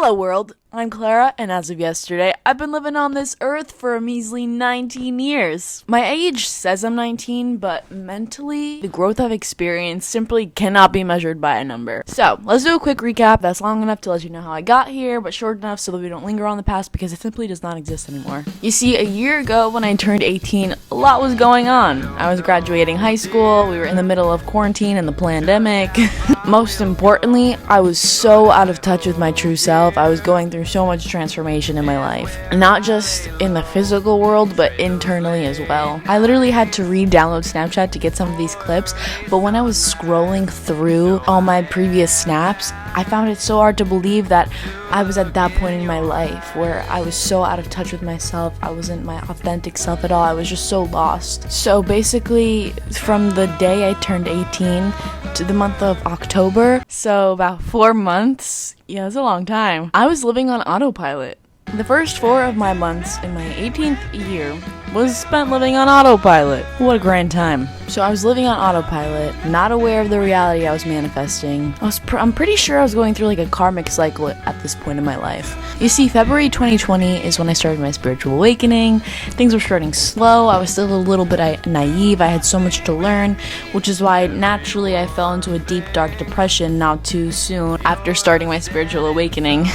Hello world, I'm Clara, and as of yesterday, I've been living on this earth for a measly 19 years. My age says I'm 19, but mentally, the growth I've experienced simply cannot be measured by a number. So, let's do a quick recap that's long enough to let you know how I got here, but short enough so that we don't linger on the past because it simply does not exist anymore. You see, a year ago when I turned 18, a lot was going on. I was graduating high school, we were in the middle of quarantine and the pandemic. Most importantly, I was so out of touch with my true self. I was going through so much transformation in my life. Not just in the physical world, but internally as well. I literally had to re-download Snapchat to get some of these clips, but when I was scrolling through all my previous snaps, I found it so hard to believe that I was at that point in my life where I was so out of touch with myself. I wasn't my authentic self at all. I was just so lost. So basically, from the day I turned 18 to the month of October, so about 4 months, yeah, it's a long time, I was living on autopilot. The first 4 of my months in my 18th year was spent living on autopilot. What a grand time. So I was living on autopilot, not aware of the reality I was manifesting. I'm pretty sure I was going through like a karmic cycle at this point in my life. You see, February 2020 is when I started my spiritual awakening. Things were starting slow. I was still a little bit naive. I had so much to learn, which is why naturally I fell into a deep, dark depression not too soon after starting my spiritual awakening.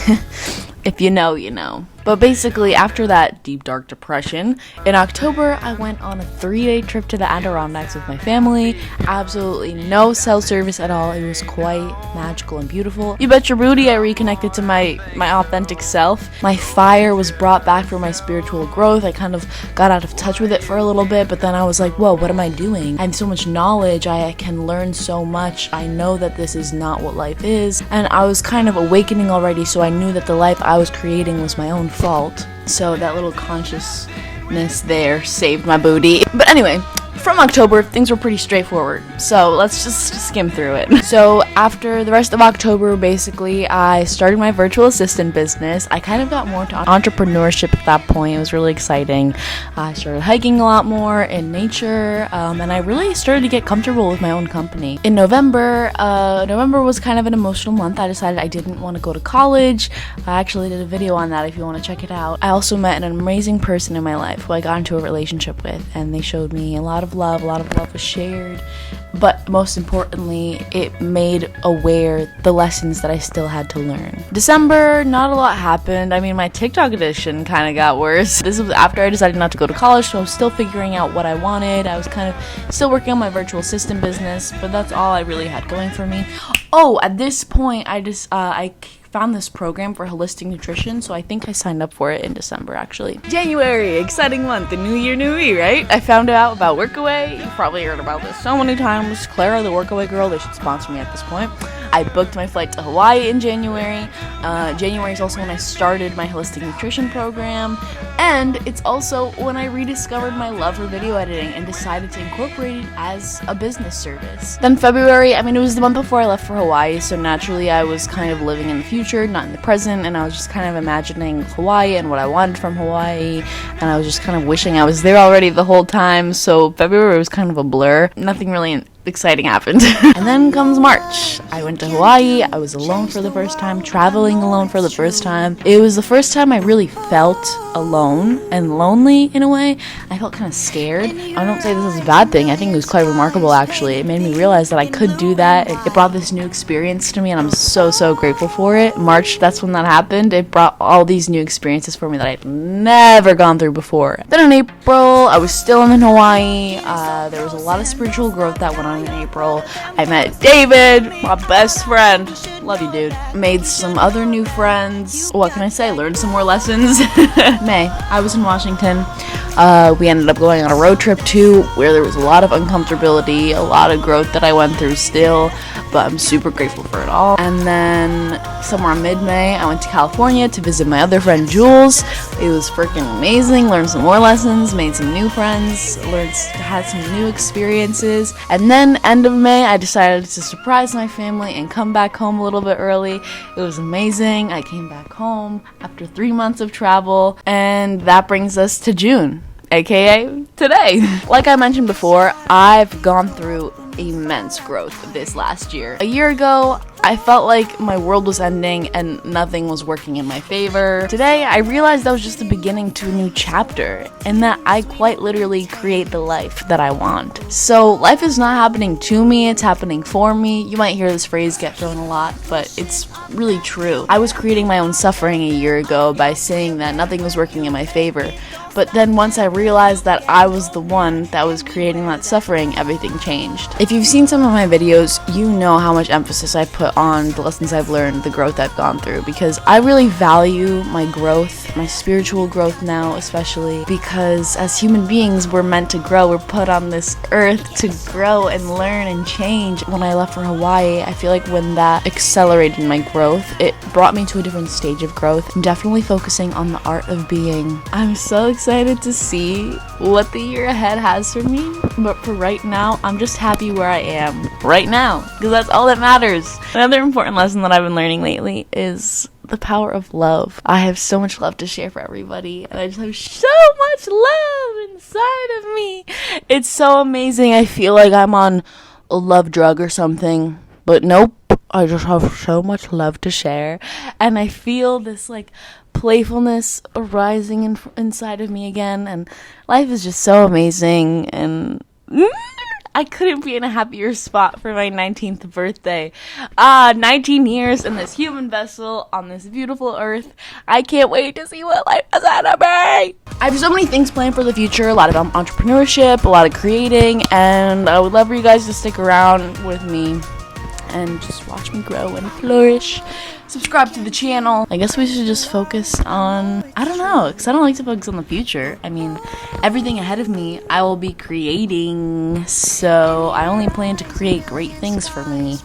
If you know, you know. But basically, after that deep, dark depression, in October, I went on a 3-day trip to the Adirondacks with my family. Absolutely no cell service at all. It was quite magical and beautiful. You bet your booty I reconnected to my authentic self. My fire was brought back for my spiritual growth. I kind of got out of touch with it for a little bit, but then I was like, whoa, what am I doing? I have so much knowledge. I can learn so much. I know that this is not what life is. And I was kind of awakening already, so I knew that the life I was creating was my own fault. So that little consciousness there saved my booty. But anyway, from October, things were pretty straightforward. So let's just skim through it. So after the rest of October, basically, I started my virtual assistant business. I kind of got more to entrepreneurship at that point. It was really exciting. I started hiking a lot more in nature, and I really started to get comfortable with my own company. In November was kind of an emotional month. I decided I didn't want to go to college. I actually did a video on that if you want to check it out. I also met an amazing person in my life who I got into a relationship with, and they showed me a lot of love was shared, but most importantly, it made aware the lessons that I still had to learn. December, not a lot happened. I mean, my TikTok addiction kind of got worse. This was after I decided not to go to college, so I was still figuring out what I wanted. I was kind of still working on my virtual assistant business, but that's all I really had going for me. Oh, at this point, I found this program for holistic nutrition, so I think I signed up for it in December, actually. January, exciting month, the new year, new me, right? I found out about Workaway. You've probably heard about this so many times. Clara, the Workaway girl, they should sponsor me at this point. I booked my flight to Hawaii in January. January is also when I started my holistic nutrition program, and it's also when I rediscovered my love for video editing and decided to incorporate it as a business service. Then February, I mean, it was the month before I left for Hawaii, so naturally I was kind of living in the future, not in the present, and I was just kind of imagining Hawaii and what I wanted from Hawaii, and I was just kind of wishing I was there already the whole time, so February was kind of a blur. Nothing really exciting happened. And then comes March. I went to Hawaii. I was alone for the first time, traveling alone for the first time. It was the first time I really felt alone and lonely in a way. I felt kind of scared. I don't say this is a bad thing. I think it was quite remarkable, actually. It made me realize that I could do that. It brought this new experience to me, and I'm so grateful for it. March, that's when that happened. It brought all these new experiences for me that I'd never gone through before. Then in April, I was still in Hawaii. There was a lot of spiritual growth that went on in April. I met David, my best friend. Love you, dude. Made some other new friends. What can I say? Learned some more lessons. May, I was in Washington. We ended up going on a road trip too, where there was a lot of uncomfortability, a lot of growth that I went through still, but I'm super grateful for it all. And then somewhere in mid-May, I went to California to visit my other friend Jules. It was freaking amazing. Learned some more lessons, made some new friends, had some new experiences. And then end of May, I decided to surprise my family and come back home a little bit early. It was amazing. I came back home after 3 months of travel, and that brings us to June, aka today. Like I mentioned before, I've gone through immense growth this last year. A year ago, I felt like my world was ending and nothing was working in my favor. Today, I realized that was just the beginning to a new chapter, and that I quite literally create the life that I want. So life is not happening to me, it's happening for me. You might hear this phrase get thrown a lot, but it's really true. I was creating my own suffering a year ago by saying that nothing was working in my favor. But then once I realized that I was the one that was creating that suffering, everything changed. If you've seen some of my videos, you know how much emphasis I put on the lessons I've learned, the growth I've gone through, because I really value my growth, my spiritual growth now especially, because as human beings, we're meant to grow. We're put on this earth to grow and learn and change. When I left for Hawaii, I feel like when that accelerated my growth, it brought me to a different stage of growth. I'm definitely focusing on the art of being. I'm so excited to see what the year ahead has for me, but for right now, I'm just happy where I am right now, because that's all that matters. Another important lesson that I've been learning lately is the power of love. I have so much love to share for everybody, and I just have so much love inside of me. It's so amazing. I feel like I'm on a love drug or something, but nope. I just have so much love to share, and I feel this like playfulness arising inside of me again, and life is just so amazing, and I couldn't be in a happier spot for my 19th birthday. 19 years in this human vessel on this beautiful earth. I can't wait to see what life has ahead of me. I have so many things planned for the future, a lot of entrepreneurship, a lot of creating, and I would love for you guys to stick around with me and just watch me grow and flourish. Subscribe to the channel. I guess we should just focus on, I don't know, because I don't like to focus on the future. I mean, everything ahead of me, I will be creating, so I only plan to create great things for me.